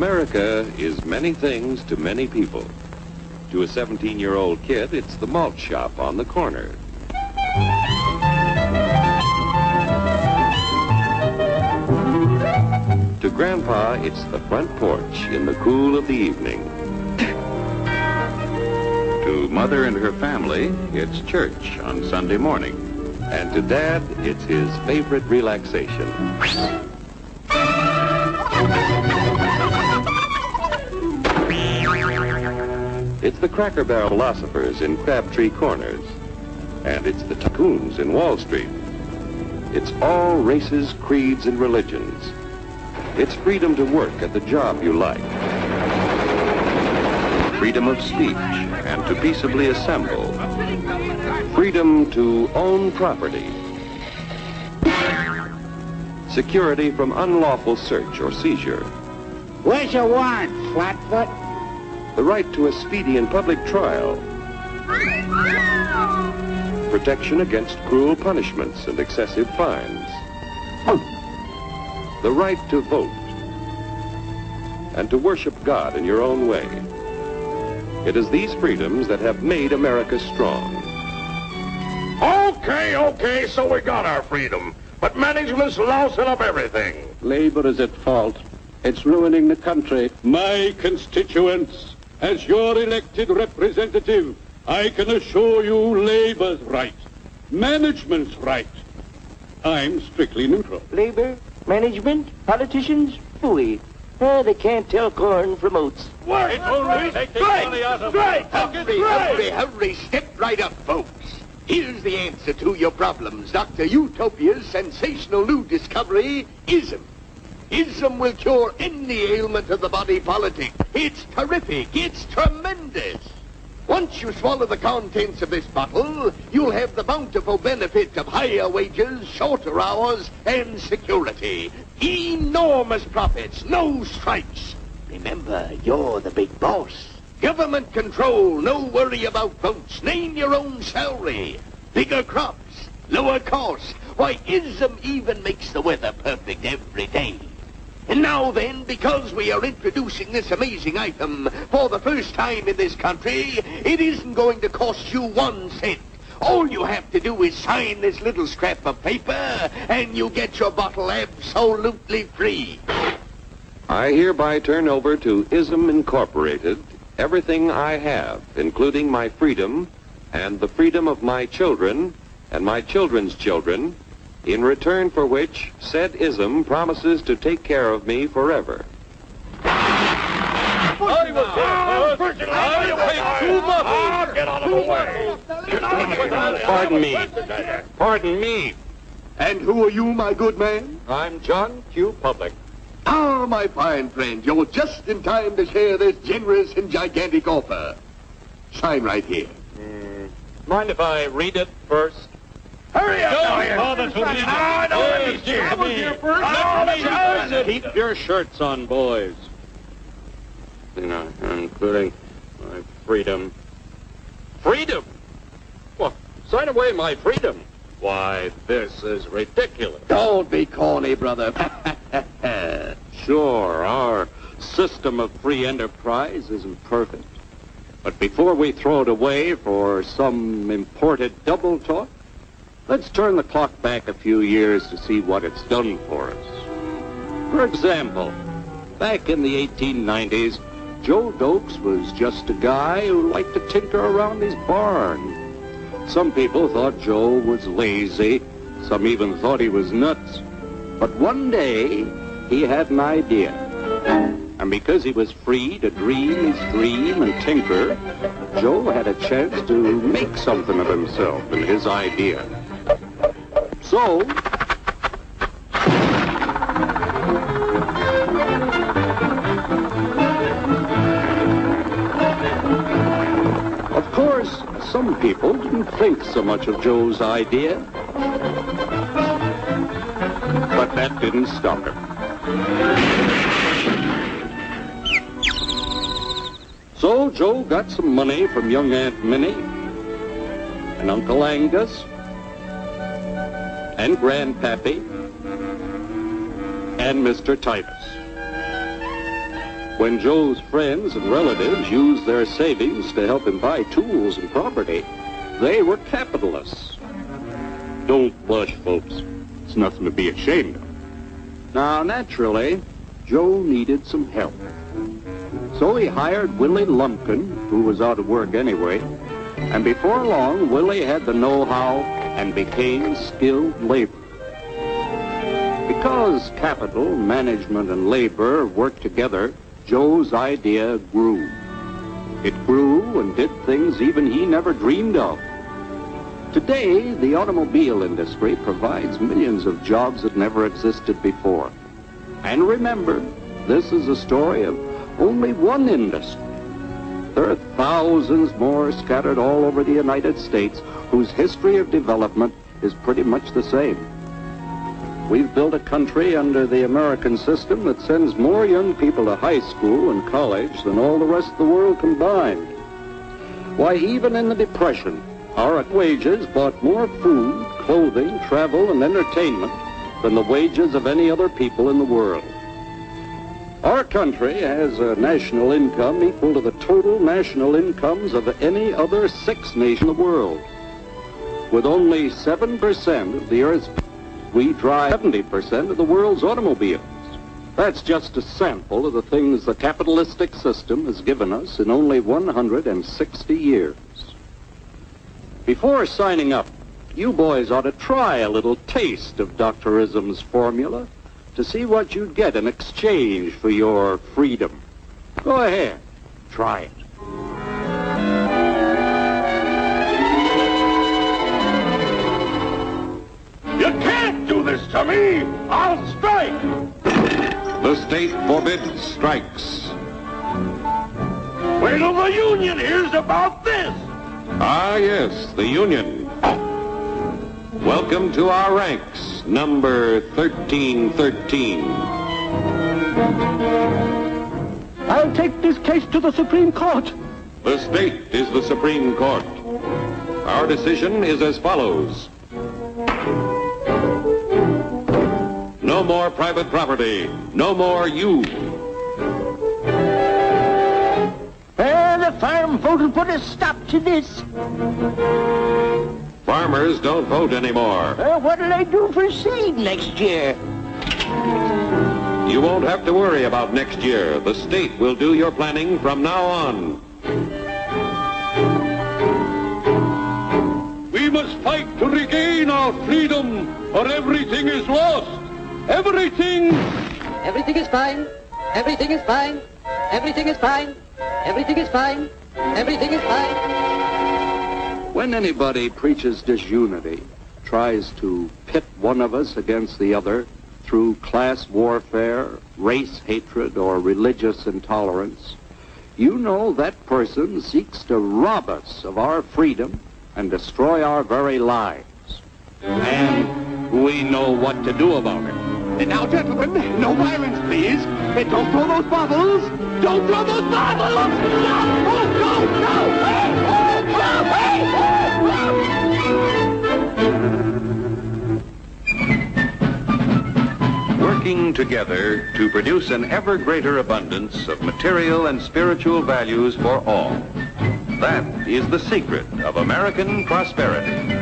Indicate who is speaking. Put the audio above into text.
Speaker 1: America is many things to many people. To a 17-year-old kid, it's the malt shop on the corner. To Grandpa, it's the front porch in the cool of the evening. To Mother and her family, it's church on Sunday morning. And to Dad, it's his favorite relaxation. It's the Cracker Barrel philosophers in Crabtree Corners. And it's the tycoons in Wall Street. It's all races, creeds, and religions. It's freedom to work at the job you like. Freedom of speech and to peaceably assemble. Freedom to own property. Security from unlawful search or seizure.
Speaker 2: Where's your warrant, Flatfoot?
Speaker 1: The right to a speedy and public trial. Protection against cruel punishments and excessive fines. The right to vote. And to worship God in your own way. It is these freedoms that have made America strong.
Speaker 3: Okay, so we got our freedom. But management's lousing up everything.
Speaker 4: Labor is at fault. It's ruining the country.
Speaker 5: My constituents, as your elected representative, I can assure you Labor's right. Management's right. I'm strictly neutral.
Speaker 6: Labor, management, politicians, phooey. They can't tell corn from oats.
Speaker 3: Wait,
Speaker 7: Hurry, step right up, folks. Here's the answer to your problems. Dr. Utopia's sensational new discovery, ISM. ISM will cure any ailment of the body politic. It's terrific. It's tremendous. Once you swallow the contents of this bottle, you'll have the bountiful benefit of higher wages, shorter hours, and security. Enormous profits, no strikes. Remember, you're the big boss. Government control, no worry about votes. Name your own salary. Bigger crops, lower costs. Why, ISM even makes the weather perfect every day. And now then, because we are introducing this amazing item for the first time in this country, it isn't going to cost you 1 cent. All you have to do is sign this little scrap of paper, and you get your bottle absolutely free.
Speaker 1: I hereby turn over to ISM Incorporated everything I have, including my freedom and the freedom of my children and my children's children, in return for which said ISM promises to take care of me forever.
Speaker 4: Pardon me.
Speaker 7: And who are you, my good man?
Speaker 4: I'm John Q. Public.
Speaker 7: Ah, my fine friend, you're just in time to share this generous and gigantic offer. Sign right here.
Speaker 4: Mind if I read it first?
Speaker 3: Hurry up!
Speaker 4: Keep your shirts on, boys. Including my freedom. Freedom? Well, sign away my freedom. Why, this is ridiculous.
Speaker 7: Don't be corny, brother.
Speaker 4: Sure, our system of free enterprise isn't perfect. But before we throw it away for some imported double talk, let's turn the clock back a few years to see what it's done for us. For example, back in the 1890s, Joe Dokes was just a guy who liked to tinker around his barn. Some people thought Joe was lazy. Some even thought he was nuts. But one day, he had an idea. And because he was free to dream his dream and tinker, Joe had a chance to make something of himself and his idea. So, of course, some people didn't think so much of Joe's idea. But that didn't stop him. So Joe got some money from young Aunt Minnie and Uncle Angus and Grandpappy and Mr. Titus. When Joe's friends and relatives used their savings to help him buy tools and property, they were capitalists. Don't blush, folks. It's nothing to be ashamed of. Now, naturally, Joe needed some help. So he hired Willie Lumpkin, who was out of work anyway, and before long, Willie had the know-how and became skilled labor. Because capital, management, and labor worked together, Joe's idea grew. It grew and did things even he never dreamed of. Today, the automobile industry provides millions of jobs that never existed before. And remember, this is a story of only one industry. There are thousands more scattered all over the United States whose history of development is pretty much the same. We've built a country under the American system that sends more young people to high school and college than all the rest of the world combined. Why, even in the Depression, our wages bought more food, clothing, travel, and entertainment than the wages of any other people in the world. Our country has a national income equal to the total national incomes of any other 6 nations in the world. With only 7% of the Earth's people, we drive 70% of the world's automobiles. That's just a sample of the things the capitalistic system has given us in only 160 years. Before signing up, you boys ought to try a little taste of Dr. Ism's formula to see what you'd get in exchange for your freedom. Go ahead, try it.
Speaker 3: You can't do this to me! I'll strike!
Speaker 1: The state forbids strikes.
Speaker 3: Wait till the union hears about this!
Speaker 1: Ah, yes, the Union. Welcome to our ranks, number 1313.
Speaker 6: I'll take this case to the Supreme Court.
Speaker 1: The state is the Supreme Court. Our decision is as follows. No more private property. No more you.
Speaker 6: The farm vote will put a stop to this.
Speaker 1: Farmers don't vote anymore.
Speaker 6: What'll they do for seed next year?
Speaker 1: You won't have to worry about next year. The state will do your planning from now on.
Speaker 5: We must fight to regain our freedom, or everything is lost. Everything!
Speaker 8: Everything is fine. Everything is fine. Everything is fine. Everything is fine. Everything is fine.
Speaker 4: When anybody preaches disunity, tries to pit one of us against the other through class warfare, race hatred, or religious intolerance, you know that person seeks to rob us of our freedom and destroy our very lives. And we know what to do about it.
Speaker 7: Now, gentlemen, no violence, please. Don't throw those bottles. Don't throw those bottles! No! Oh, no! No! Hey! Oh, no! Hey!
Speaker 1: Working together to produce an ever greater abundance of material and spiritual values for all. That is the secret of American prosperity.